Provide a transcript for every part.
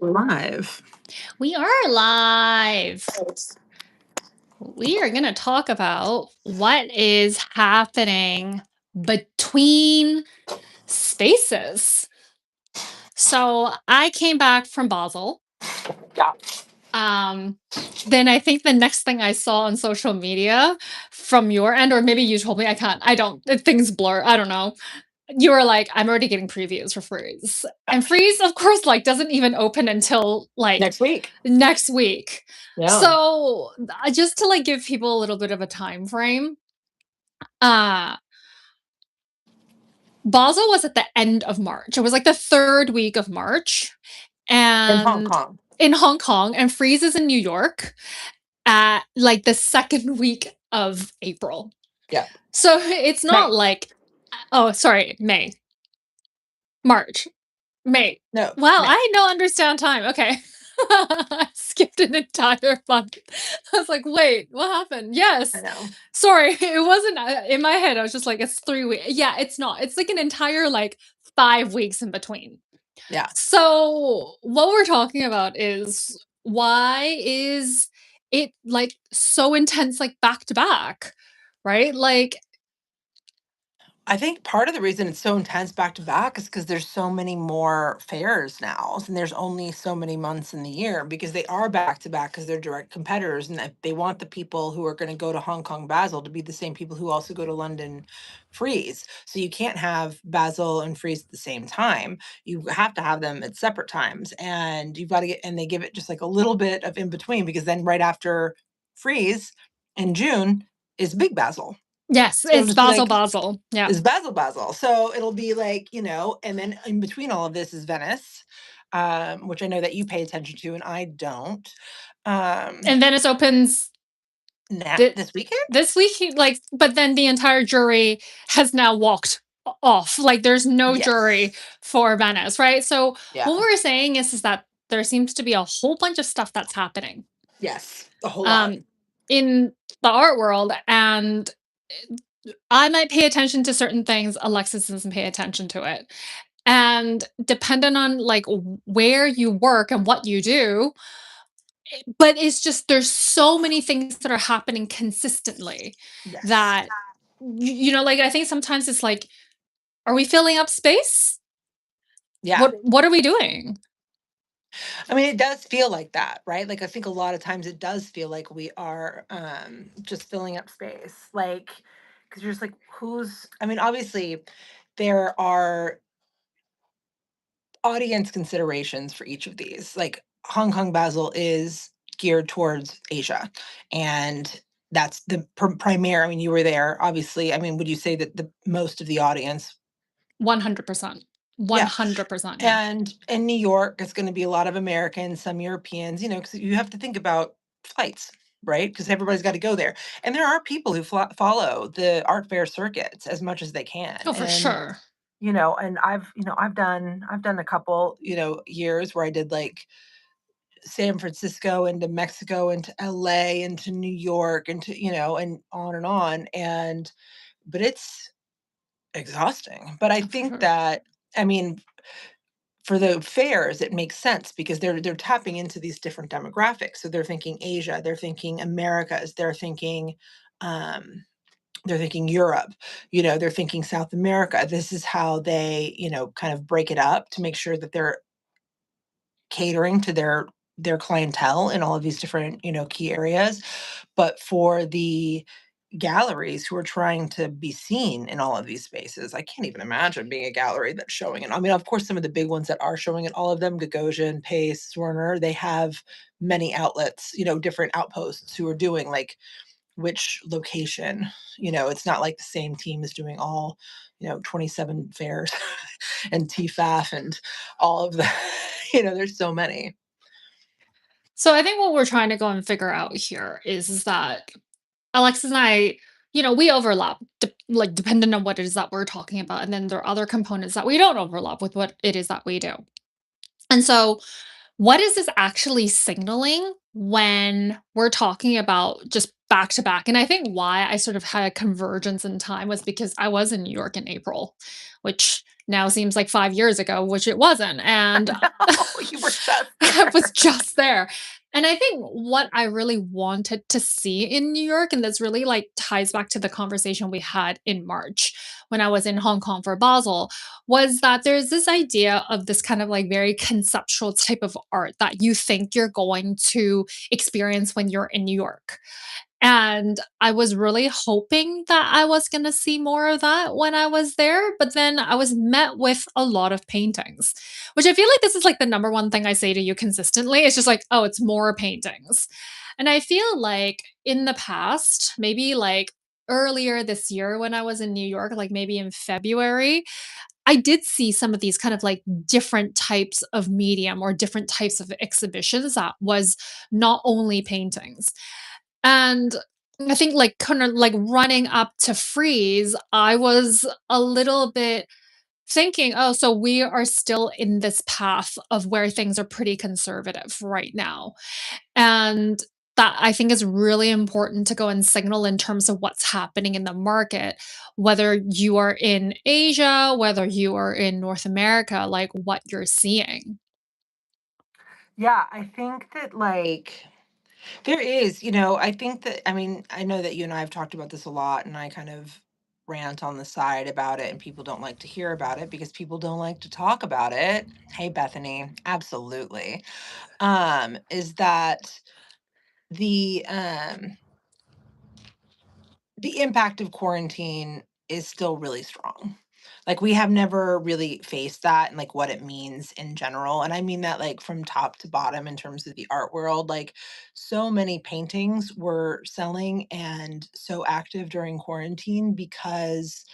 Live. We are live. We are going to talk about what is happening between spaces. So I came back from Basel. Yeah. Then I think the next thing I saw on social media from your end, or maybe you told me, I don't, things blur. I don't know. You were like, I'm already getting previews for Frieze. And Frieze, of course, like doesn't even open until like Next week. next week. Yeah. So just to like give people a little bit of a time frame, Basel was at the end of March. It was like the third week of March. And in Hong Kong, and Frieze is in New York at like the second week of April. Yeah. So it's not like, oh, sorry, March. May. No. Wow, I don't understand time. Okay. I skipped an entire month. I was like, wait, what happened? Yes. I know. Sorry, it wasn't in my head. I was just like, it's 3 weeks. Yeah, it's not. It's like an entire like 5 weeks in between. Yeah. So what we're talking about is why is it like so intense, like back to back, right? Like, I think part of the reason it's so intense back to back is because there's so many more fairs now, and there's only so many months in the year because they are back to back because they're direct competitors, and that they want the people who are going to go to Hong Kong Basel to be the same people who also go to London Frieze. So you can't have Basel and Frieze at the same time. You have to have them at separate times, and you've got to get, and they give it just like a little bit of in between because then right after Frieze in June is Big Basel. yes, So it's Basel, like, Basel. Yeah. It's Basel. So it'll be like, and then in between all of this is Venice, which I know that you pay attention to and I don't. And Venice opens this weekend? This week, like, but then the entire jury has now walked off. Like, there's no jury for Venice, right? So what we're saying is that there seems to be a whole bunch of stuff that's happening. Yes, a whole lot. In the art world, and I might pay attention to certain things. Alexis doesn't pay attention to it. And depending on like where you work and what you do, but it's just there's so many things that are happening consistently that like I think sometimes it's like, are we filling up space? Yeah. What are we doing? I mean, it does feel like that, right? Like I think a lot of times it does feel like we are just filling up space. Like, because you're just like, obviously there are audience considerations for each of these. Like Hong Kong Basel is geared towards Asia, and that's the primary. I mean, you were there, obviously. I mean, would you say that the most of the audience? 100%. 100%. Yeah. And in New York, it's going to be a lot of Americans, some Europeans, because you have to think about flights, right? Because everybody's got to go there. And there are people who follow the art fair circuits as much as they can. Oh, for sure. And I've done a couple, years where I did like San Francisco into Mexico into LA into New York into, and on. But it's exhausting. But I think that, for the fairs, it makes sense because they're tapping into these different demographics. So they're thinking Asia, they're thinking Americas, they're thinking Europe, they're thinking South America. This is how they, kind of break it up to make sure that they're catering to their clientele in all of these different, key areas. But for the galleries who are trying to be seen in all of these spaces, I can't even imagine being a gallery that's showing it. I mean, of course, some of the big ones that are showing it, all of them, Gagosian, Pace, Werner, they have many outlets, different outposts who are doing like which location. It's not like the same team is doing all 27 fairs and TFAF and all of the there's so many. So I think what we're trying to go and figure out here is that Alexis and I, we overlap, like depending on what it is that we're talking about. And then there are other components that we don't overlap with what it is that we do. And so what is this actually signaling when we're talking about just back to back? And I think why I sort of had a convergence in time was because I was in New York in April, which now seems like 5 years ago, which it wasn't, I and know, you were just I was there. just there. And I think what I really wanted to see in New York, and this really like ties back to the conversation we had in March when I was in Hong Kong for Basel, was that there's this idea of this kind of like very conceptual type of art that you think you're going to experience when you're in New York. And I was really hoping that I was gonna see more of that when I was there, but then I was met with a lot of paintings, which I feel like this is like the number one thing I say to you consistently. It's just like, "Oh, it's more paintings." And I feel like in the past, maybe like earlier this year when I was in New York, like maybe in February, I did see some of these kind of like different types of medium or different types of exhibitions that was not only paintings. And I think, like, kinda, like, running up to Frieze, I was a little bit thinking, "Oh, so we are still in this path of where things are pretty conservative right now." And that I think is really important to go and signal in terms of what's happening in the market, whether you are in Asia, whether you are in North America, like, what you're seeing. Yeah, I think that, like, there is, I think that, I mean, I know that you and I have talked about this a lot, and I kind of rant on the side about it, and people don't like to hear about it because people don't like to talk about it. Hey, Bethany, absolutely. Is that the the impact of quarantine is still really strong. Like, we have never really faced that and like what it means in general. And I mean that like from top to bottom in terms of the art world. Like, so many paintings were selling and so active during quarantine because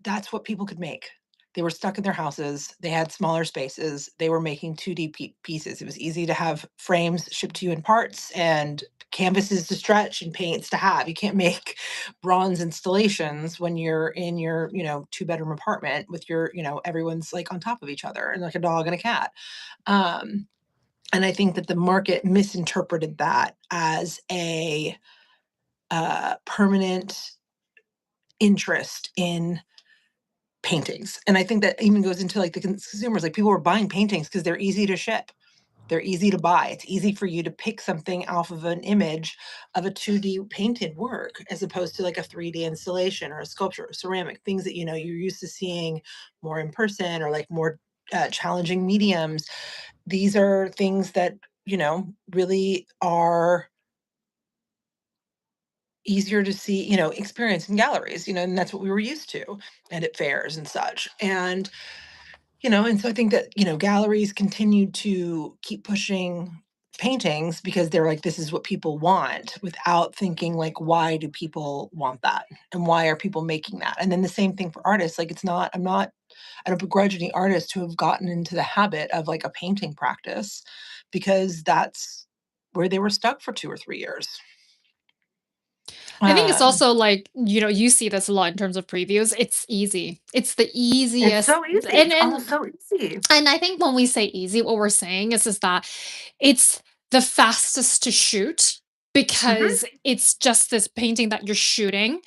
that's what people could make. They were stuck in their houses. They had smaller spaces. They were making 2D pieces. It was easy to have frames shipped to you in parts and canvases to stretch and paints to have. You can't make bronze installations when you're in your, two-bedroom apartment with your, everyone's like on top of each other and like a dog and a cat. Um, and I think that the market misinterpreted that as a permanent interest in paintings. And I think that even goes into like the consumers, like people were buying paintings because they're easy to ship. They're easy to buy. It's easy for you to pick something off of an image of a 2D painted work as opposed to like a 3D installation or a sculpture or ceramic, things that you're used to seeing more in person or like more challenging mediums. These are things that, really are easier to see, experience in galleries, and that's what we were used to and at fairs and such. And so I think that, galleries continue to keep pushing paintings because they're like, this is what people want without thinking like, why do people want that? And why are people making that? And then the same thing for artists. Like, I don't begrudge any artists who have gotten into the habit of like a painting practice because that's where they were stuck for 2 or 3 years. I think it's Um, also like, you see this a lot in terms of previews. It's easy. It's the it's easiest so easy. and It's all and so easy. and I think when we say easy, what we're saying is that it's the fastest to shoot Mhm. because it's just this painting that you're shooting.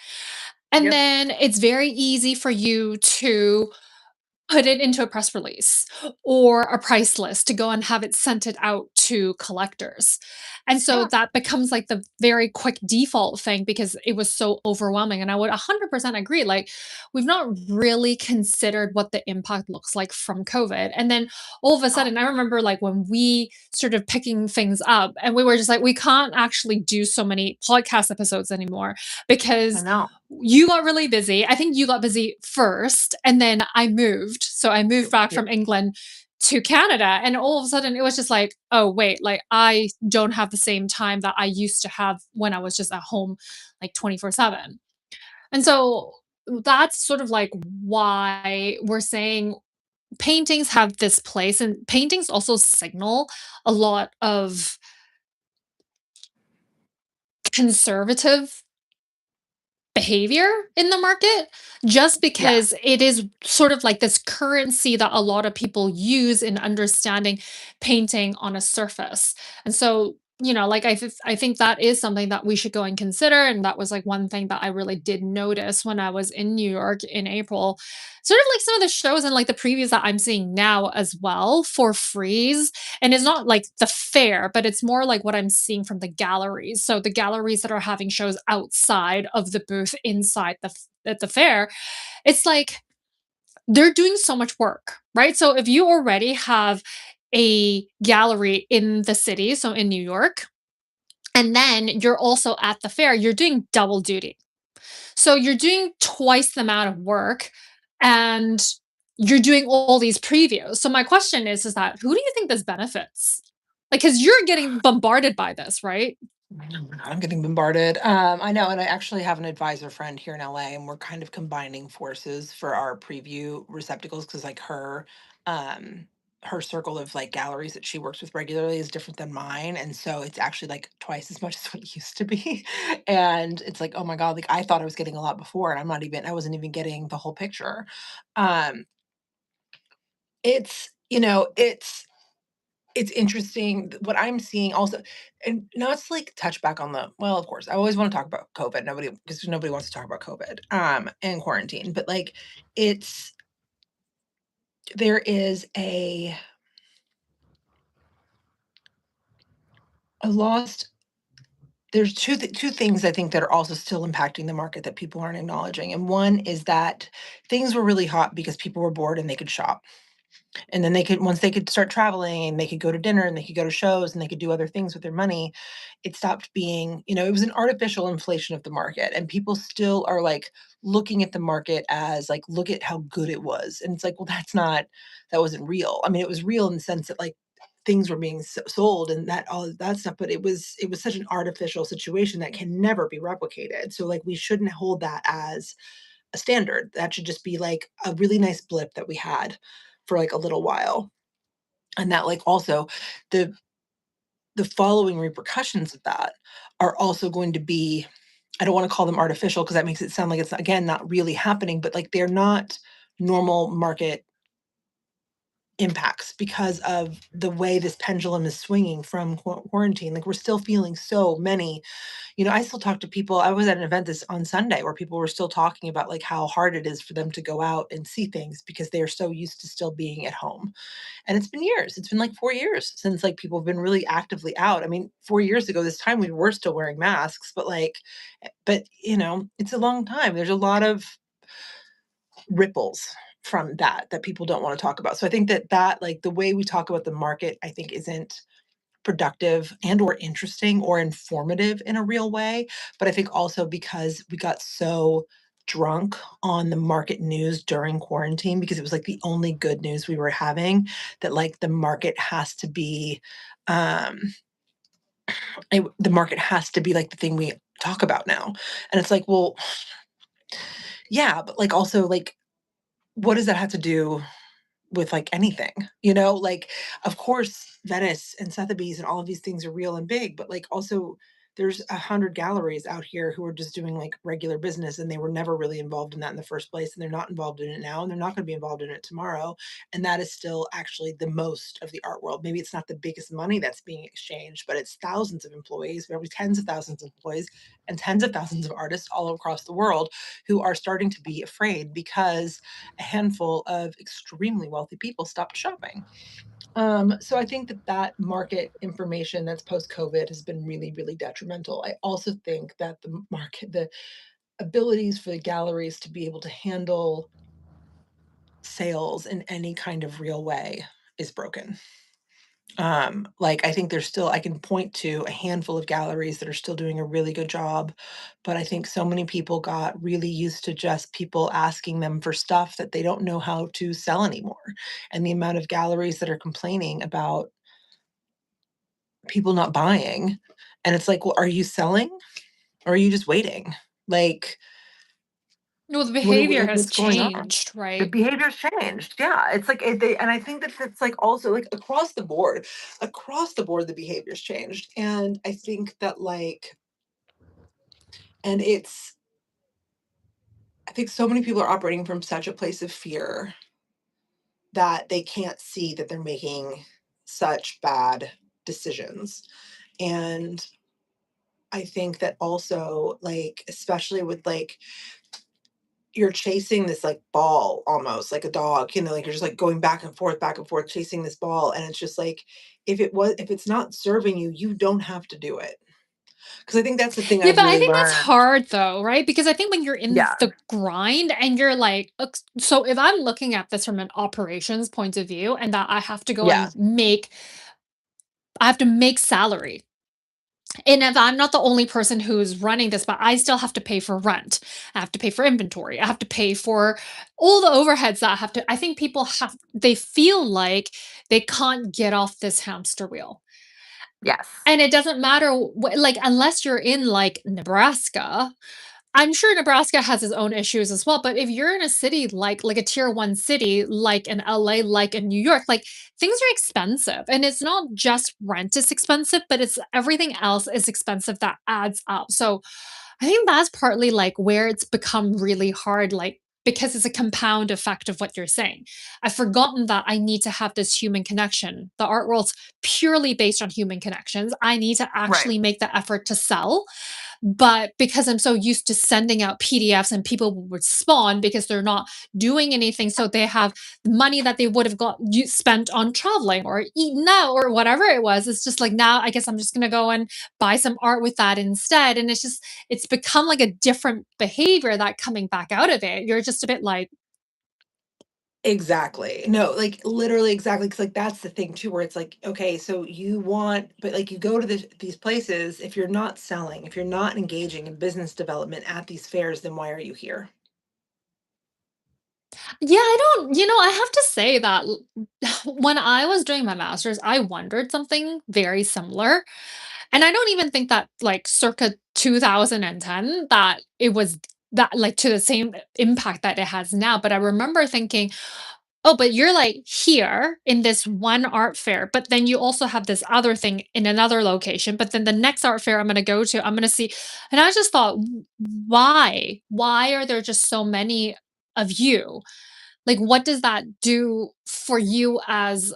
And Yep. then it's very easy for you to put it into a press release or a price list to go and have it sent it out to collectors. And so Yeah. that becomes like the very quick default thing because it was so overwhelming. And I would 100% agree. Like, we've not really considered what the impact looks like from COVID. And then all of a No, sudden, I remember like when we started picking things up and we were just like, we can't actually do so many podcast episodes anymore I because know. you got really busy. I think you got busy first, and then I moved. So I moved back Yeah. from England to Canada, and all of a sudden it was just like, "Oh, wait, like I don't have the same time that I used to have when I was just at home like 24/7." And so that's sort of like why we're saying paintings have this place, and paintings also signal a lot of conservative behavior in the market just Yeah. because it is sort of like this currency that a lot of people use in understanding painting on a surface. And so like, I think that is something that we should go and consider, and that was, like, one thing that I really did notice when I was in New York in April. Sort of like some of the shows and, like, the previews that I'm seeing now as well for Frieze, and it's not like the fair, but it's more like what I'm seeing from the galleries. So the galleries that are having shows outside of the booth inside at the fair, it's like they're doing so much work, right? So if you already have a gallery in the city, so in New York, and then you're also at the fair, you're doing double duty. So you're doing twice the amount of work and you're doing all these previews. So my question is that who do you think this benefits? Like, cuz you're getting bombarded by this, right? I'm getting bombarded. I know, and I actually have an advisor friend here in LA, and we're kind of combining forces for our preview receptacles because, like, her circle of like galleries that she works with regularly is different than mine, and so it's actually like twice as much as what it used to be. And it's like, oh my God, like I thought I was getting a lot before, and I wasn't even getting the whole picture. Um, it's interesting what I'm seeing also, and not to like touch back on the well, of course, I always want to talk about COVID. Nobody because nobody wants to talk about COVID and quarantine, but like it's there is a lost there's two things I think that are also still impacting the market that people aren't acknowledging. And one is that things were really hot because people were bored and they could shop. And then they could once they could start traveling and they could go to dinner and they could go to shows and they could do other things with their money, it stopped being, it was an artificial inflation of the market. And people still are like looking at the market as like, look at how good it was. And it's like, well, that wasn't real. I mean, it was real in the sense that like things were being sold and that all of that stuff, but it was such an artificial situation that can never be replicated. So like we shouldn't hold that as a standard. That should just be like a really nice blip that we had for like a little while. And that like also the the following repercussions of that are also going to be, I don't want to call them artificial because that makes it sound like it's again not really happening, but like they're not normal market impacts because of the way this pendulum is swinging from quarantine. Like we're still feeling so many. I still talk to people. I was at an event this on Sunday where people were still talking about like how hard it is for them to go out and see things because they are so used to still being at home. And it's been years. It's been like 4 years since like people have been really actively out. I mean, 4 years ago this time we were still wearing masks, but like it's a long time. There's a lot of ripples from that people don't want to talk about. So I think that like the way we talk about the market I think isn't productive and or interesting or informative in a real way. But I think also because we got so drunk on the market news during quarantine because it was like the only good news we were having, that like the market has to be um the market has to be like the thing we talk about now. And it's like, well, yeah, but like also like what does that have to do with like anything, like of course Venice and Sotheby's and all of these things are real and big, but like also there's 100 galleries out here who are just doing like regular business and they were never really involved in that in the first place and they're not involved in it now and they're not going to be involved in it tomorrow. And that is still actually the most of the art world. Maybe it's not the biggest money that's being exchanged, but it's thousands of employees, maybe tens of thousands of employees and tens of thousands of artists all across the world who are starting to be afraid because a handful of extremely wealthy people stopped shopping. So I think that market information that's post COVID has been really, really detrimental. I also think that the abilities for the galleries to be able to handle sales in any kind of real way is broken. Like I think there's still I can point to a handful of galleries that are still doing a really good job, but I think so many people got really used to just people asking them for stuff that they don't know how to sell anymore. And the amount of galleries that are complaining about people not buying. And it's like, well, are you selling or are you just waiting? Like, Well, the what behavior like has what's going on? changed, The right? behavior's changed. Yeah. It's like and I think that it's like also like across the board, the behavior's changed. And I think that like, and I think so many people are operating from such a place of fear that they can't see that they're making such bad decisions. And I think that also, like, especially with, like, you're chasing this, like, ball almost like a dog, like, you're just, like, going back and forth, chasing this ball, and it's just like, if it's not serving you, you don't have to do it. Because I think that's the thing Yeah, I've but I really think that's learned. hard though, right? Because I think when you're in Yeah. the grind and you're like, so if I'm looking at this from an operations point of view and that I have to go Yeah. and I have to make salary. And if I'm not the only person who's running this, but I still have to pay for rent, I have to pay for inventory, I have to pay for all the overheads that I have to. I think they feel like they can't get off this hamster wheel. Yes. And it doesn't matter, like, unless you're in like Nebraska. I'm sure Nebraska has its own issues as well, but if you're in a city like a tier 1 city, like in LA, like in New York, like, things are expensive, and it's not just rent is expensive, but it's everything else is expensive that adds up. So, I think that's partly, like, where it's become really hard, like, because it's a compound effect of what you're saying. I've forgotten that I need to have this human connection. The art world's purely based on human connections. I need to Right. actually make the effort to sell, but because I'm so used to sending out PDFs and people will respond because they're not doing anything, so they have money that they would have spent on traveling or eating out or whatever it was. It's just like, now I guess I'm just gonna go and buy some art with that instead. And it's become like a different behavior that coming back out of it. You're just a bit like, Exactly. No, like, literally exactly. Because like, that's the thing too, where it's like, okay, so but, like, you go to these places, if you're not selling, if you're not engaging in business development at these fairs, then why are you here? yeah, I don't, I have to say that when I was doing my master's, I wondered something very similar. And I don't even think that, like, circa 2010 that it was that, like, to the same impact that it has now, but I remember thinking, "Oh, but you're, like, here in this one art fair, but then you also have this other thing in another location, but then the next art fair I'm gonna go to, I'm gonna see." And I just thought, Why? Why are there just so many of you? Like, what does that do for you as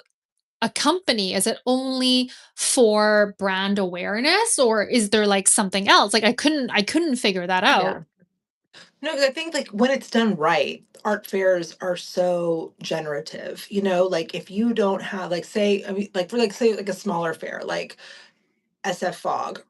a company? Is it only for brand awareness, or is there, like, something else? Like, I couldn't figure that out. Yeah. No, 'cause I think, like, when it's done right, art fairs are so generative, like, if you don't have, like, say, I mean, like, for, like, say, like, a smaller fair, like SF Fog.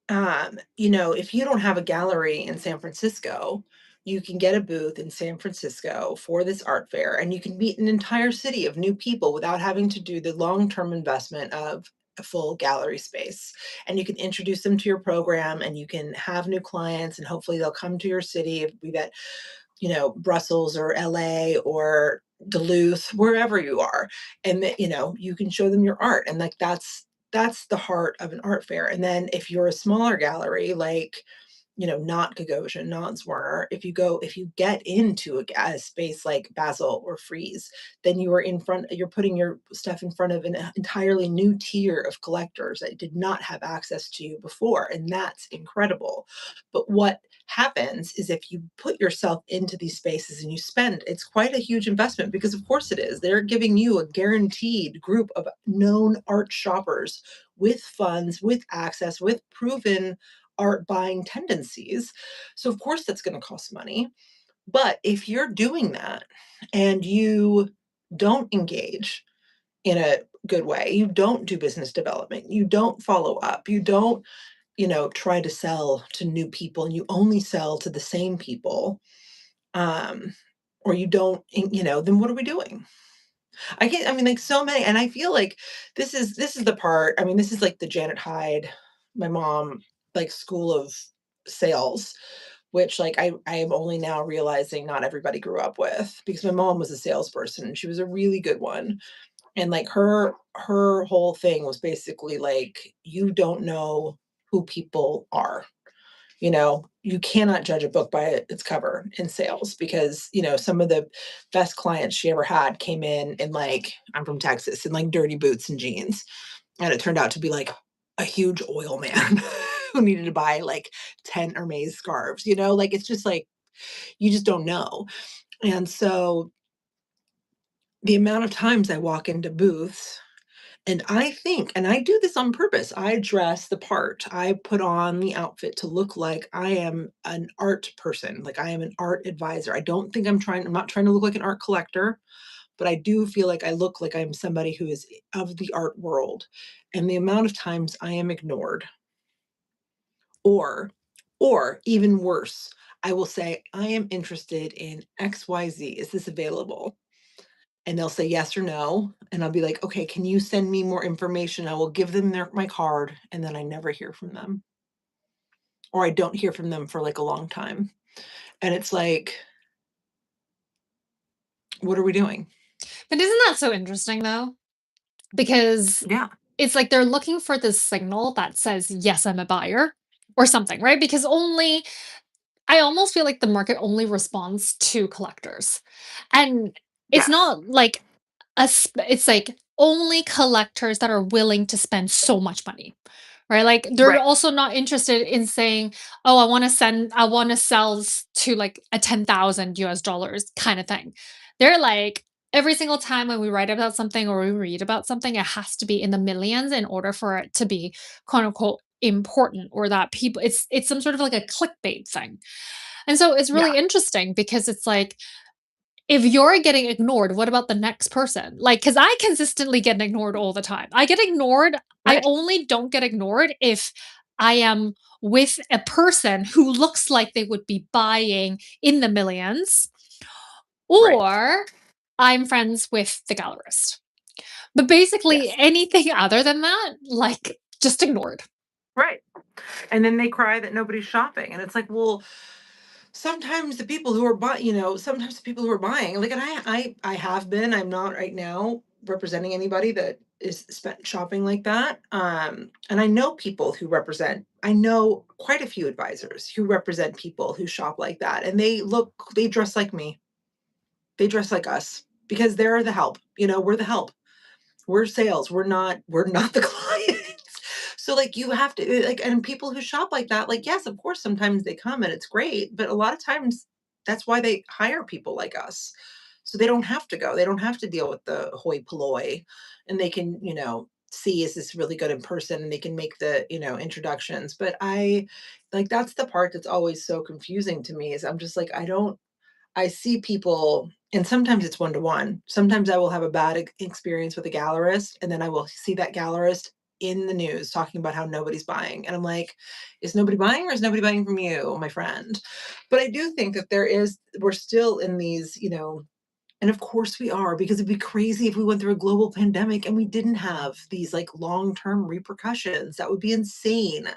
If you don't have a gallery in San Francisco, you can get a booth in San Francisco for this art fair, and you can meet an entire city of new people without having to do the long-term investment of a full gallery space. And you can introduce them to your program, and you can have new clients, and hopefully they'll come to your city, if we bet, Brussels or LA or Duluth, wherever you are, and that, you can show them your art, and, like, that's the heart of an art fair. And then if you're a smaller gallery, like, not Gagosian, not Zwerner, if you get into a space like Basel or Frieze, then you're putting your stuff in front of an entirely new tier of collectors that did not have access to you before, and that's incredible. But what happens is, if you put yourself into these spaces and you spend, it's quite a huge investment, because of course it is. They're giving you a guaranteed group of known art shoppers with funds, with access, with proven art buying tendencies. So of course that's going to cost money. But if you're doing that and you don't engage in a good way, you don't do business development, you don't follow up, you don't, try to sell to new people, and you only sell to the same people, um, or you don't, then what are we doing? I mean, like, so many, and I feel like this is the part. I mean, this is like the Janet Hyde, my mom, like, school of sales, which, like, I am only now realizing not everybody grew up with, because my mom was a salesperson and she was a really good one. And, like, her whole thing was basically like, you don't know who people are. You cannot judge a book by its cover in sales, because, some of the best clients she ever had came in, like, I'm from Texas, in, like, dirty boots and jeans. And it turned out to be, like, a huge oil man who needed to buy, like, 10 Hermes scarves, like, it's just like, you just don't know. And so the amount of times I walk into booths And I think, and I do this on purpose, I dress the part. I put on the outfit to look like I am an art person, like I am an art advisor. I don't think I'm not trying to look like an art collector, but I do feel like I look like I'm somebody who is of the art world. And the amount of times I am ignored, or even worse, I will say, I am interested in XYZ. Is this available? And they'll say yes or no, and I'll be like, "Okay, can you send me more information?" I will give them my card, and then I never hear from them, or I don't hear from them for, like, a long time, and it's like, "What are we doing?" But isn't that so interesting though? Because Yeah. it's like they're looking for this signal that says, "Yes, I'm a buyer," or something, right? Because only I almost feel like the market only responds to collectors. And it's Yes. not like it's like only collectors that are willing to spend so much money. Right? Like they're Right. also not interested in saying, "Oh, I want to sell to like a 10,000 US dollars kind of thing." They're like every single time when we write about something or we read about something, it has to be in the millions in order for it to be quote unquote important, or that people it's some sort of like a clickbait thing. And so it's Yeah. really interesting because it's like, if you're getting ignored, what about the next person? Like, because I consistently get ignored all the time. I get ignored. I Right. only don't get ignored if I am with a person who looks like they would be buying in the millions, Right. or I'm friends with the gallerist. But basically, Yes. anything other than that, like, just ignored. Right. And then they cry that nobody's shopping, and it's like, well, sometimes the people who are buying, sometimes the people who are buying, like, and I have been, I'm not right now representing anybody that is spent shopping like that. And I know people who represent, I know quite a few advisors who represent people who shop like that, and they dress like me. They dress like us because they're the help. We're the help. We're sales. We're not the clients. So, like, you have to, like, and people who shop like that, like, yes, of course, sometimes they come and it's great, but a lot of times that's why they hire people like us. So they don't have to go. They don't have to deal with the hoi polloi, and they can, see, is this really good in person, and they can make the, introductions. But I, like, that's the part that's always so confusing to me, is I'm just like, I see people, and sometimes it's one to one. Sometimes I will have a bad experience with a gallerist, and then I will see that gallerist in the news talking about how nobody's buying. And I'm like, is nobody buying, or is nobody buying from you, my friend? But I do think that we're still in these, and of course we are, because it'd be crazy if we went through a global pandemic and we didn't have these like long term repercussions. That would be insane.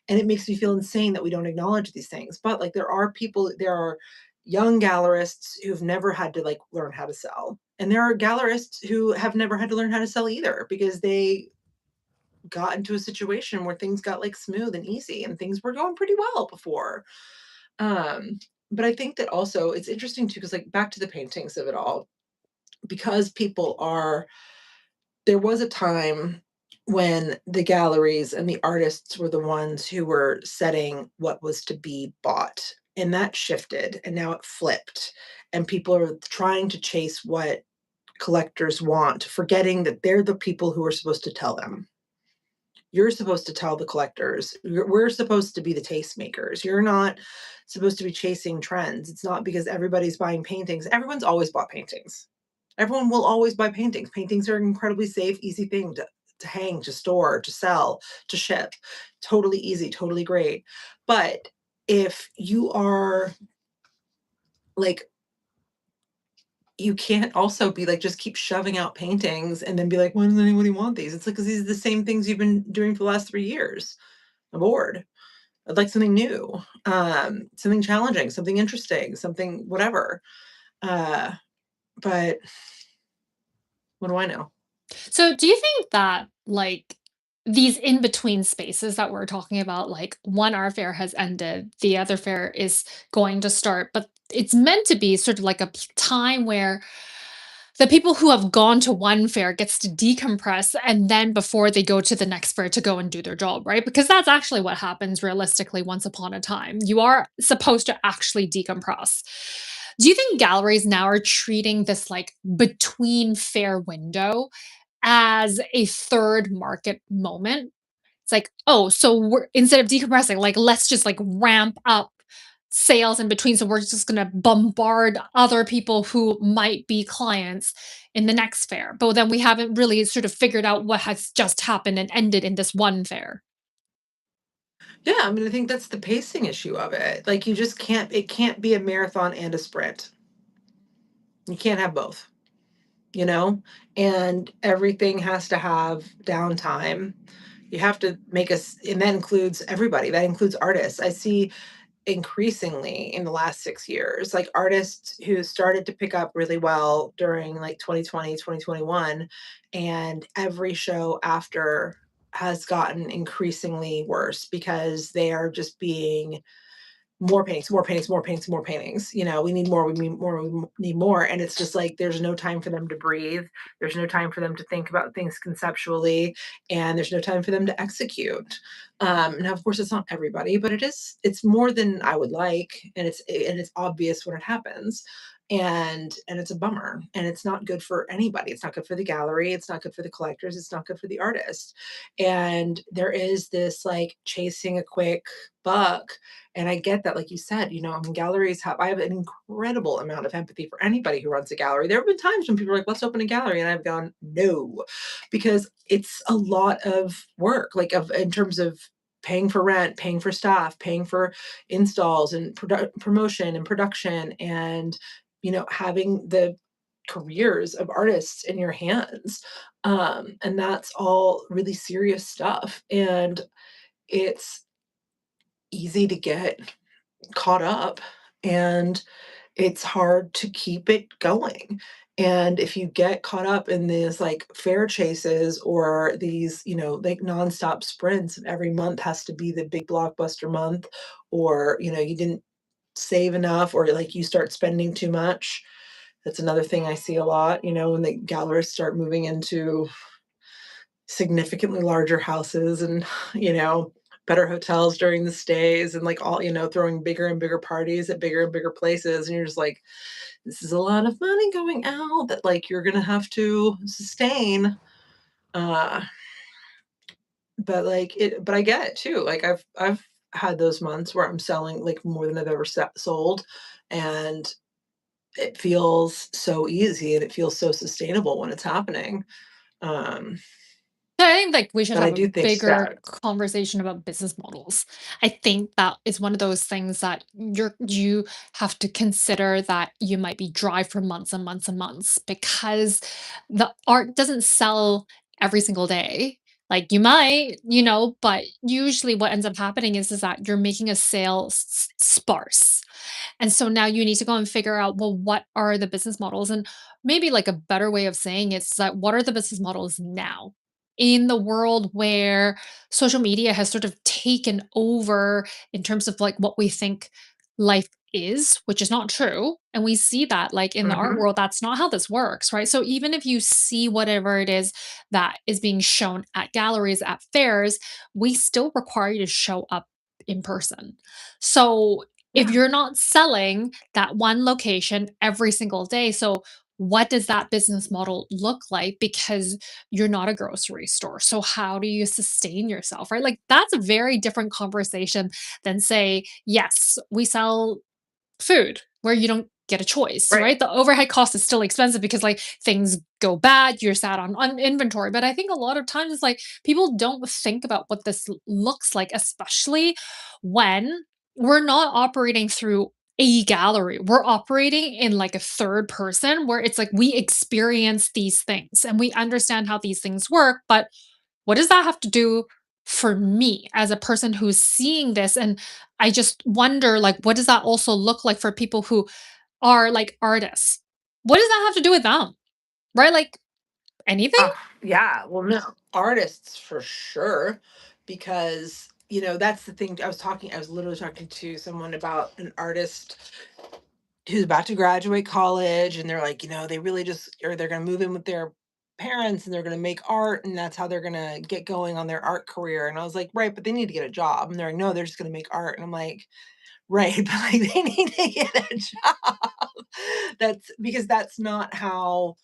And it makes me feel insane that we don't acknowledge these things. But like, there are young gallerists who've never had to like learn how to sell. And there are gallerists who have never had to learn how to sell either, because they got into a situation where things got like smooth and easy and things were going pretty well before. Um, but I think that also it's interesting too, because like back to the paintings of it all, because people are there was a time when the galleries and the artists were the ones who were setting what was to be bought. And that shifted, and now it flipped. And people are trying to chase what collectors want, forgetting that they're the people who are supposed to tell them. You're supposed to tell the collectors. We're supposed to be the tastemakers. You're not supposed to be chasing trends. It's not because everybody's buying paintings. Everyone's always bought paintings. Everyone will always buy paintings. Paintings are an incredibly safe, easy thing to hang, to store, to sell, to ship. Totally easy, totally great. But if you are like, you can't also be like, just keep shoving out paintings and then be like, why does anybody want these? It's like, because these are the same things you've been doing for the last 3 years. I'm bored. I'd like something new, something challenging, something interesting, something whatever. Uh, but what do I know? So, do you think that, like, these in between spaces that we're talking about, like one art fair has ended, the other fair is going to start, but it's meant to be sort of like a time where the people who have gone to one fair gets to decompress, and then before they go to the next fair to go and do their job, right? Because that's actually what happens realistically once upon a time. You are supposed to actually decompress. Do you think galleries now are treating this like between fair window as a third market moment. It's like, oh, so we're instead of decompressing, like let's just like ramp up sales in between. So we're just gonna bombard other people who might be clients in the next fair. But then we haven't really sort of figured out what has just happened and ended in this one fair. Yeah, I mean, I think that's the pacing issue of it. Like, you just can't it can't be a marathon and a sprint. You can't have both, you know? And everything has to have downtime. You have to make us, and that includes everybody. That includes artists. I see increasingly in the last 6 years, like, artists who started to pick up really well during, like, 2020, 2021, and every show after has gotten increasingly worse because they are just being more paintings, more paintings, more paintings, more paintings. You know, we need more, we need more, we need more. And it's just like there's no time for them to breathe. There's no time for them to think about things conceptually, and there's no time for them to execute. Now, of course, it's not everybody, but it's more than I would like, and it's obvious when it happens. And it's a bummer, and it's not good for anybody. It's not good for the gallery, it's not good for the collectors, it's not good for the artists. And there is this like chasing a quick buck, and I get that, like you said, you know, I mean, galleries have, I have an incredible amount of empathy for anybody who runs a gallery. There have been times when people are like, let's open a gallery. And I've gone, no, because it's a lot of work, like of in terms of paying for rent, paying for staff, paying for installs and promotion and production, and, you know, having the careers of artists in your hands. And that's all really serious stuff. And it's easy to get caught up, and it's hard to keep it going. And if you get caught up in these like fair chases or these, you know, like nonstop sprints, and every month has to be the big blockbuster month, or, you know, you didn't save enough, or like you start spending too much. That's another thing I see a lot, you know, when the gallerists start moving into significantly larger houses and, you know, better hotels during the stays, and like all, you know, throwing bigger and bigger parties at bigger and bigger places. And you're just like, this is a lot of money going out that like you're gonna have to sustain. Uh, but I get it too. Like I've had those months where I'm selling like more than I've ever sold, and it feels so easy and it feels so sustainable when it's happening. Um, So I think like we should but I have a do think bigger that. conversation about business models. I think that is one of those things that you have to consider that you might be dry for months and months and months because the art doesn't sell every single day. Like you might, but usually what ends up happening is that you're making a sale sparse. And so now you need to go and figure out, well, what are the business models? And maybe like a better way of saying it is that what are the business models now? In the world where social media has sort of taken over in terms of like what we think life is, which is not true. And we see that like in the art Mhm. world, that's not how this works, right? So even if you see whatever it is that is being shown at galleries, at fairs, we still require you to show up in person. So if Yeah. you're not selling that one location every single day, so what does that business model look like? Because you're not a grocery store. So how do you sustain yourself, right? Like that's a very different conversation than say, yes, we sell food where you don't get a choice, Right. right? The overhead cost is still expensive because like things go bad, you're sat on inventory. But I think a lot of times it's like people don't think about what this looks like, especially when we're not operating through a gallery. We're operating in like a third person where it's like we experience these things and we understand how these things work, but what does that have to do for me as a person who's seeing this? And I just wonder, like, what does that also look like for people who are like artists? What does that have to do with them? Right? Like anything? Yeah, well, no, artists for sure, because, you know, that's the thing. I was literally talking to someone about an artist who's about to graduate college, and they're like, you know, they really just, or they're gonna move in with their parents, and they're gonna make art, and that's how they're gonna get going on their art career. And I was like, right, but they need to get a job. And they're like, no, they're just gonna make art. And I'm like, right, but like they need to get a job. That's because that's not how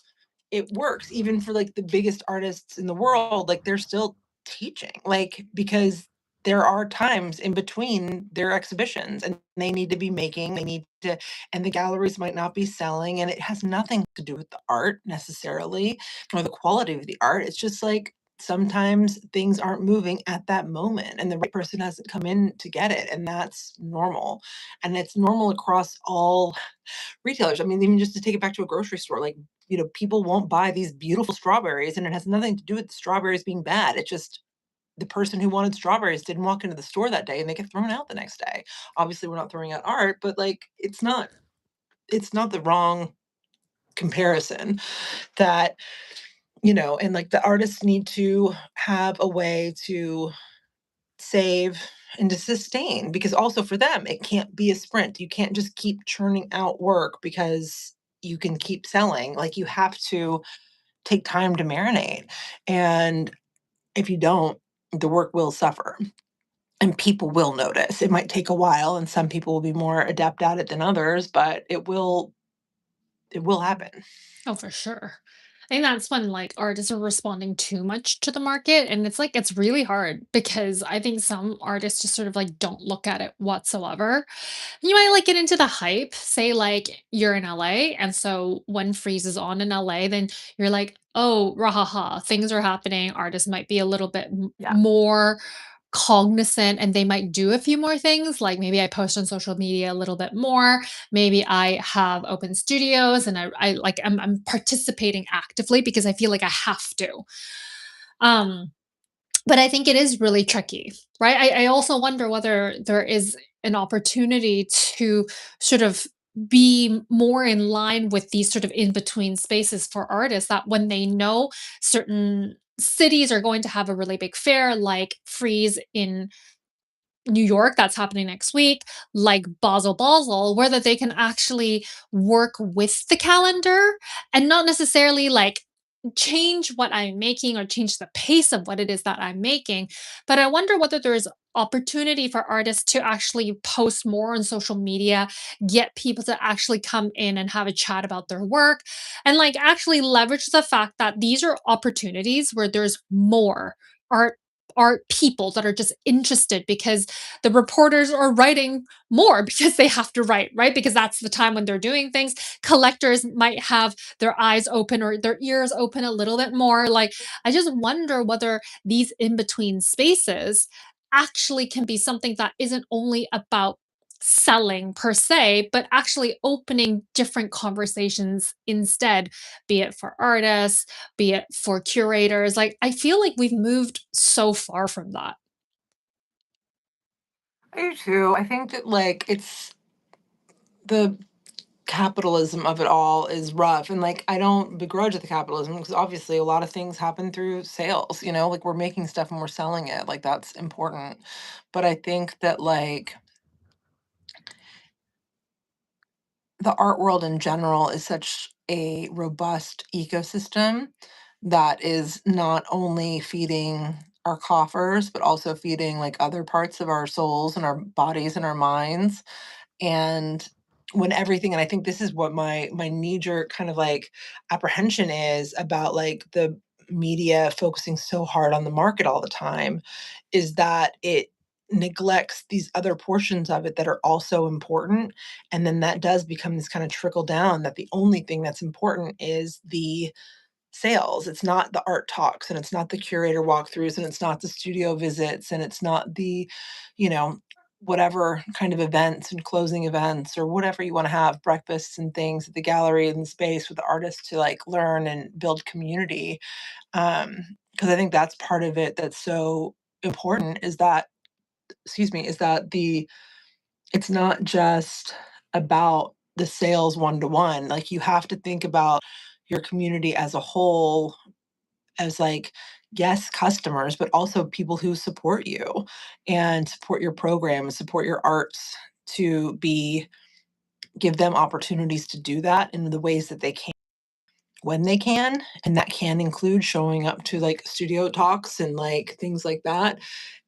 it works even for like the biggest artists in the world, like they're still teaching, like because there are times in between their exhibitions and they need to be making, they need to, and the galleries might not be selling, and it has nothing to do with the art necessarily or the quality of the art. It's just like sometimes things aren't moving at that moment and the right person hasn't come in to get it. And that's normal. And it's normal across all retailers. I mean, even just to take it back to a grocery store, like, people won't buy these beautiful strawberries, and it has nothing to do with the strawberries being bad. It's just the person who wanted strawberries didn't walk into the store that day and they get thrown out the next day. Obviously, we're not throwing out art, but like it's not the wrong comparison that, and like the artists need to have a way to save and to sustain, because also for them it can't be a sprint. You can't just keep churning out work because you can keep selling. Like you have to take time to marinate, and if you don't, the work will suffer and people will notice. It might take a while and some people will be more adept at it than others, but it will happen. Oh, for sure. I think that's when like artists are responding too much to the market. And it's like, it's really hard because I think some artists just sort of like don't look at it whatsoever. You might like get into the hype, say like you're in LA. And so when Freeze is on in LA, then you're like, oh, rahaha, things are happening. Artists might be a little bit Yeah. more cognizant and they might do a few more things. Like maybe I post on social media a little bit more. Maybe I have open studios and I like I'm participating actively because I feel like I have to. Um, but I think it is really tricky, right? I also wonder whether there is an opportunity to sort of be more in line with these sort of in between spaces for artists that when they know certain cities are going to have a really big fair like Freeze in New York, that's happening next week, like Basel, where that they can actually work with the calendar and not necessarily like change what I'm making or change the pace of what it is that I'm making. But I wonder whether there's opportunity for artists to actually post more on social media, get people to actually come in and have a chat about their work, and like actually leverage the fact that these are opportunities where there's more art people that are just interested because the reporters are writing more because they have to write, right? Because that's the time when they're doing things. Collectors might have their eyes open or their ears open a little bit more. Like, I just wonder whether these in between spaces actually can be something that isn't only about selling per se, but actually opening different conversations instead, be it for artists, be it for curators. Like, I feel like we've moved so far from that. I do too. I think that like it's the capitalism of it all is rough, and like I don't begrudge the capitalism because obviously a lot of things happen through sales, like we're making stuff and we're selling it, like that's important. But I think that like the art world in general is such a robust ecosystem that is not only feeding our coffers but also feeding like other parts of our souls and our bodies and our minds. And when everything, and I think this is what my knee jerk kind of like apprehension is about like the media focusing so hard on the market all the time, is that it neglects these other portions of it that are also important. And then that does become this kind of trickle down that the only thing that's important is the sales. It's not the art talks, and it's not the curator walkthroughs, and it's not the studio visits, and it's not the, you know, whatever kind of events and closing events or whatever you want to have, breakfasts and things at the gallery and the space with the artists to like learn and build community. Because I think that's part of it that's so important, is that, excuse me, is that it's not just about the sales one to one. Like you have to think about your community as a whole, as like, yes, customers, but also people who support you and support your program and support your arts, to be give them opportunities to do that in the ways that they can when they can. And that can include showing up to like studio talks and like things like that.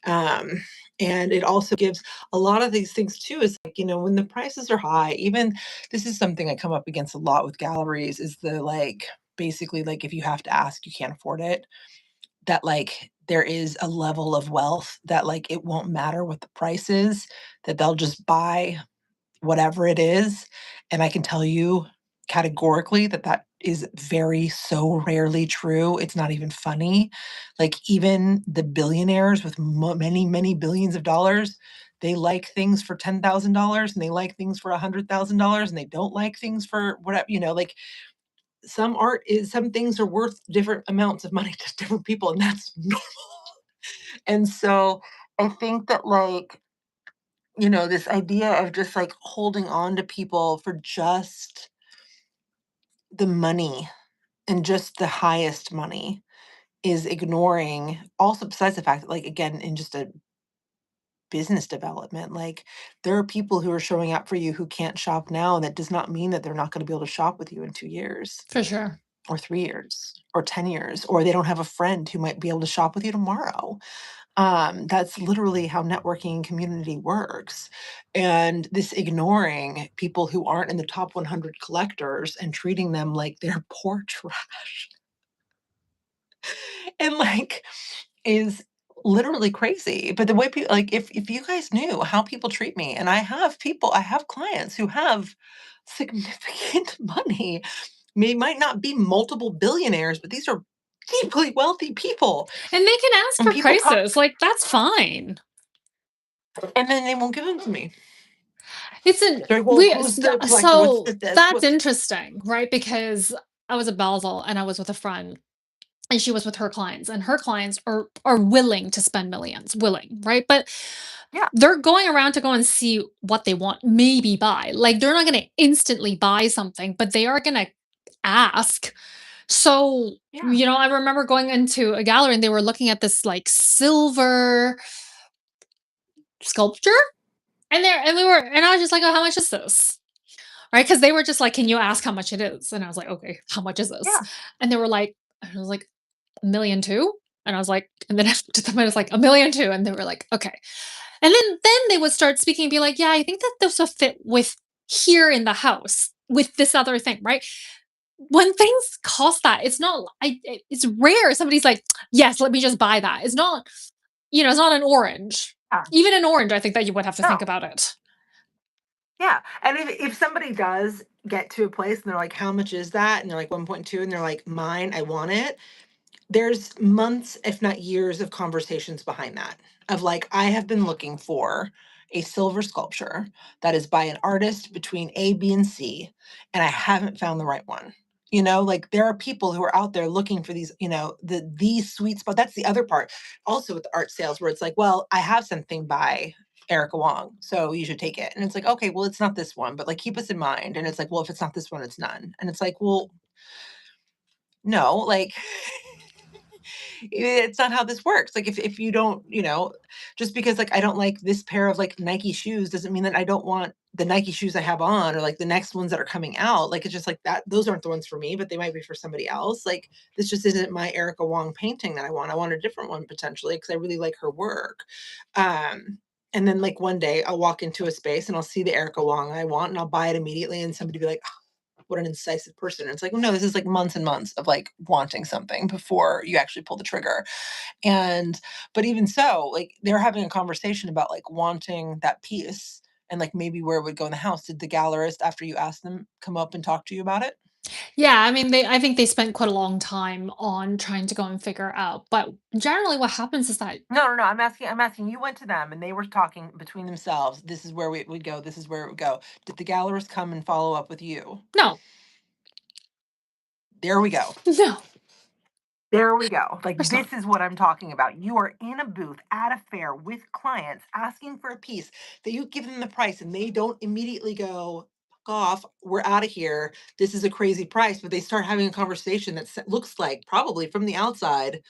um and it also gives a lot of these things too, is like, when the prices are high, even this is something I come up against a lot with galleries, is the like basically, like, if you have to ask, you can't afford it, that, like, there is a level of wealth that, like, it won't matter what the price is, that they'll just buy whatever it is, and I can tell you categorically that that is very so rarely true, it's not even funny. Like, even the billionaires with many, many billions of dollars, they like things for $10,000 and they like things for $100,000 and they don't like things for whatever, like, some things are worth different amounts of money to different people, and that's normal. And so, I think that, like, this idea of just, like, holding on to people for just the money and just the highest money is ignoring, also besides the fact that, like, again, in just a business development, like, there are people who are showing up for you who can't shop now, and that does not mean that they're not gonna be able to shop with you in 2 years, For sure. or 3 years, or 10 years, or they don't have a friend who might be able to shop with you tomorrow. That's literally how networking and community works. And this ignoring people who aren't in the top 100 collectors and treating them like they're poor trash and like is literally crazy. But the way people, like, if you guys knew how people treat me, and I have clients who have significant money, might not be multiple billionaires, but these are deeply wealthy people. And they can ask And for people talk, prices, like, that's fine. and then they won't give them to me. It's an They're like, "Well, we who's the like, what's so the this? that's What's" interesting, right? Because I was at Basel and I was with a friend and she was with her clients and her clients are willing to spend millions, willing, right? But Yeah, they're going around to go and see what they want, maybe buy. Like they're not going to instantly buy something, but they are going to ask. So, yeah, I remember going into a gallery and they were looking at this like silver sculpture and I was just like, "Oh, how much is this?" Right? Because they were just like, "Can you ask how much it is?" And I was like, "Okay, how much is this?" yeah, And they were like, I was like, "1,000,000 too?" And I was like, and then after them, I was like, "1,000,000 too." And they were like, "Okay." And then they would start speaking and be like, "Yeah, I think that this will fit with here in the house with this other thing," right? When things cost that, it's rare somebody's like, "Yes, let me just buy that." It's not an orange. yeah. Even an orange, I think that you would have to think No, about it. yeah, and if somebody does get to a place and they're like, "How much is that?" And they're like, 1.2, and they're like, "Mine, I want it." There's months, if not years, of conversations behind that, of like, I have been looking for a silver sculpture that is by an artist between A, B, and C, and I haven't found the right one. Like, there are people who are out there looking for these, these sweet spot. That's the other part. Also with the art sales where it's like, well, I have something by Erica Wong, so you should take it. And it's like, okay, well, it's not this one, but like keep us in mind. And it's like, well, if it's not this one, it's none. And it's like, well, no, like it's not how this works. Like if you don't, just because like I don't like this pair of like Nike shoes doesn't mean that I don't want the Nike shoes I have on or like the next ones that are coming out. Like it's just like that. Those aren't the ones for me, but they might be for somebody else. Like this just isn't my Erica Wong painting that I want. I want a different one potentially because I really like her work. Um, and then like one day I'll walk into a space and I'll see the Erica Wong I want and I'll buy it immediately and somebody be like, what an incisive person. And it's like, well, no, this is like months and months of like wanting something before you actually pull the trigger. And, but even so, like they're having a conversation about like wanting that piece and like maybe where it would go in the house. Did the gallerist, after you asked them, come up and talk to you about it? Yeah, I mean, I think they spent quite a long time on trying to go and figure out. But generally, what happens is that No, no, no. I'm asking, you went to them and they were talking between themselves. This is where it would go. This is where it would go. Did the gallerist come and follow up with you? no, There we go. no, There we go. of Like, course not. this is what I'm talking about. You are in a booth at a fair with clients asking for a piece that you give them the price and they don't immediately go, "Fuck off, we're out of here. This is a crazy price." But they start having a conversation that looks like probably from the outside,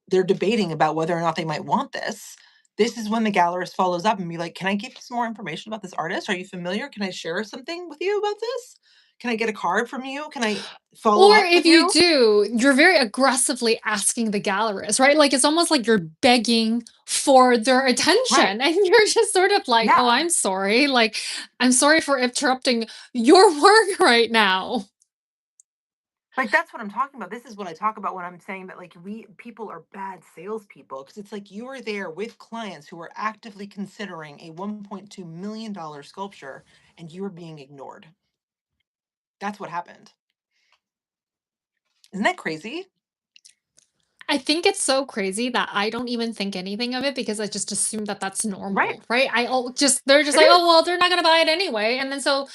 they're debating about whether or not they might want this. This is when the gallerist follows up and be like, "Can I give you some more information about this artist? Are you familiar? Can I share something with you about this? Can I get a card from you? Can I follow Or up with if you you?" do, you're very aggressively asking the gallerist, right? Like it's almost like you're begging for their Right. attention, and you're just sort of like, "Oh, Yeah. I'm sorry. I'm sorry for interrupting your work right now." Like, that's what I'm talking about. This is what I talk about when I'm saying that, like, we people are bad salespeople because it's like you are there with clients who are actively considering a $1.2 million sculpture and you are being ignored. That's what happened. Isn't that crazy? I think it's so crazy that I don't even think anything of it because I just assume that that's Right. normal, right? I just they're just It like, is. "Oh, well, they're not gonna buy it anyway." And then so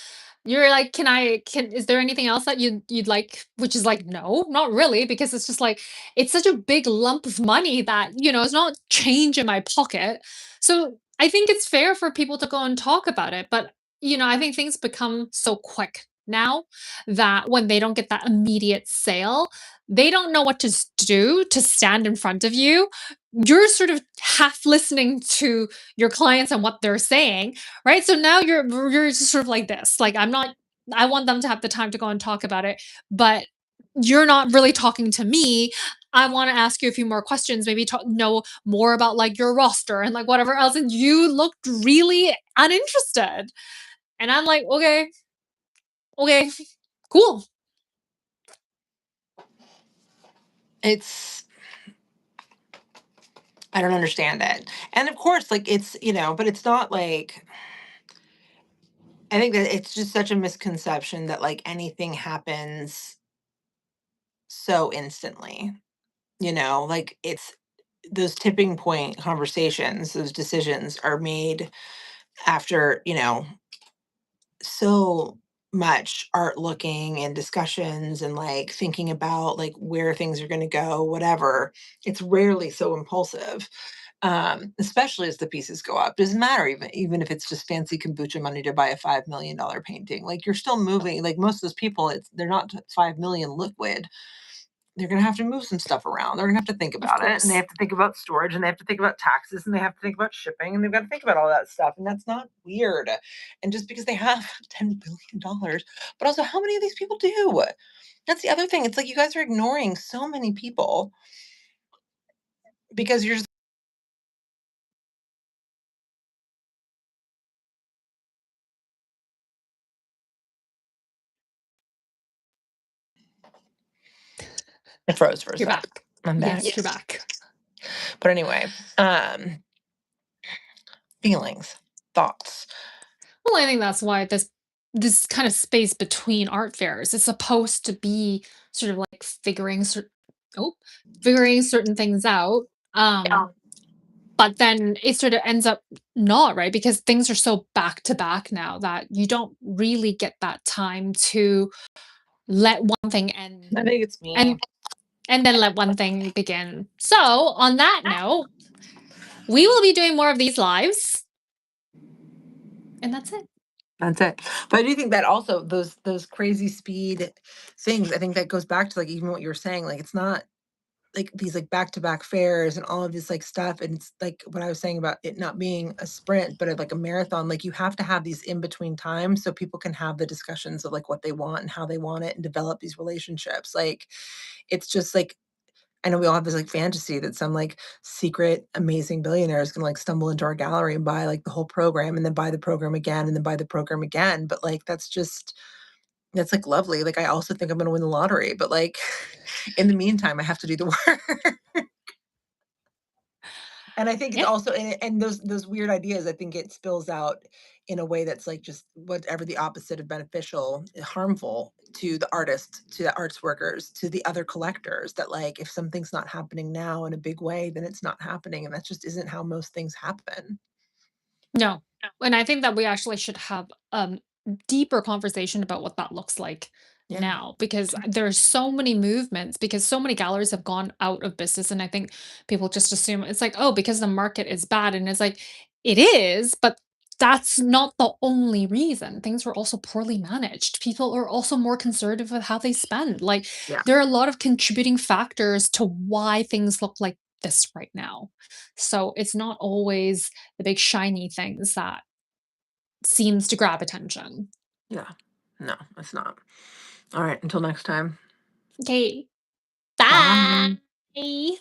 you're like, can is there anything else that you'd like?" Which is like, "No, not really," because it's just like it's such a big lump of money that, it's not change in my pocket. So, I think it's fair for people to go and talk about it, but, I think things become so quick now that when they don't get that immediate sale, they don't know what to do to stand in front of you. You're sort of half listening to your clients and what they're saying, right? So now you're just sort of like this. Like I'm not. I want them to have the time to go and talk about it, but you're not really talking to me. I want to ask you a few more questions, maybe know more about like your roster and like whatever else. And you looked really uninterested. And I'm like, okay, okay, cool. It's I don't understand it. And of course, like but it's not like I think that it's just such a misconception that like anything happens so instantly. Like it's those tipping point conversations, those decisions are made after, so much art looking and discussions and like thinking about like where things are going to go, whatever. It's rarely so impulsive. Especially as the pieces go up. Doesn't matter even if it's just fancy kombucha money to buy a $5 million painting. Like you're still moving. Like most of those people, they're not 5 million liquid. They're gonna have to move some stuff around. They're gonna have to think Of about it, and they course. have to think about storage, and they have to think about taxes, and they have to think about shipping, and they've got to think about all that stuff. And that's not weird. And just because they have $10 billion, but also how many of these people do? That's the other thing. It's like you guys are ignoring so many people because you're just it froze for a You're sec. back. I'm back. Yes, you're Yes. back. But anyway, feelings, thoughts. Well, I think that's why this kind of space between art fairs is supposed to be sort of like oh, figuring certain things out. Um, Yeah. but then it sort of ends up not, right? Because things are so back to back now that you don't really get that time to let one thing end I think it's me. and then let one thing begin. So, on that note, we will be doing more of these lives, and that's it. That's it. But I do think that also those crazy speed things, I think that goes back to like even what you were saying, like it's not like these like back to back fairs and all of this like stuff. And it's like what I was saying about it not being a sprint, but like a marathon. Like you have to have these in between times so people can have the discussions of like what they want and how they want it and develop these relationships. Like it's just like I know we all have this like fantasy that some like secret amazing billionaire is gonna like stumble into our gallery and buy like the whole program and then buy the program again and then buy the program again. But like that's like lovely. Like I also think I'm gonna win the lottery, but like in the meantime, I have to do the work. And I think it's Yeah. also and those weird ideas, I think it spills out in a way that's like just whatever the opposite of beneficial, harmful to the artists, to the arts workers, to the other collectors. That like if something's not happening now in a big way, then it's not happening, and that just isn't how most things happen. No. And I think that we actually should have deeper conversation about what that looks like Yeah, now because there's so many movements because so many galleries have gone out of business and I think people just assume it's like oh because the market is bad and it's like it is but that's not the only reason things were also poorly managed people are also more conservative with how they spend like yeah, there are a lot of contributing factors to why things look like this right now so it's not always the big shiny things that seems to grab attention. yeah. No, it's not. All right, until next time. Okay, Bye. bye.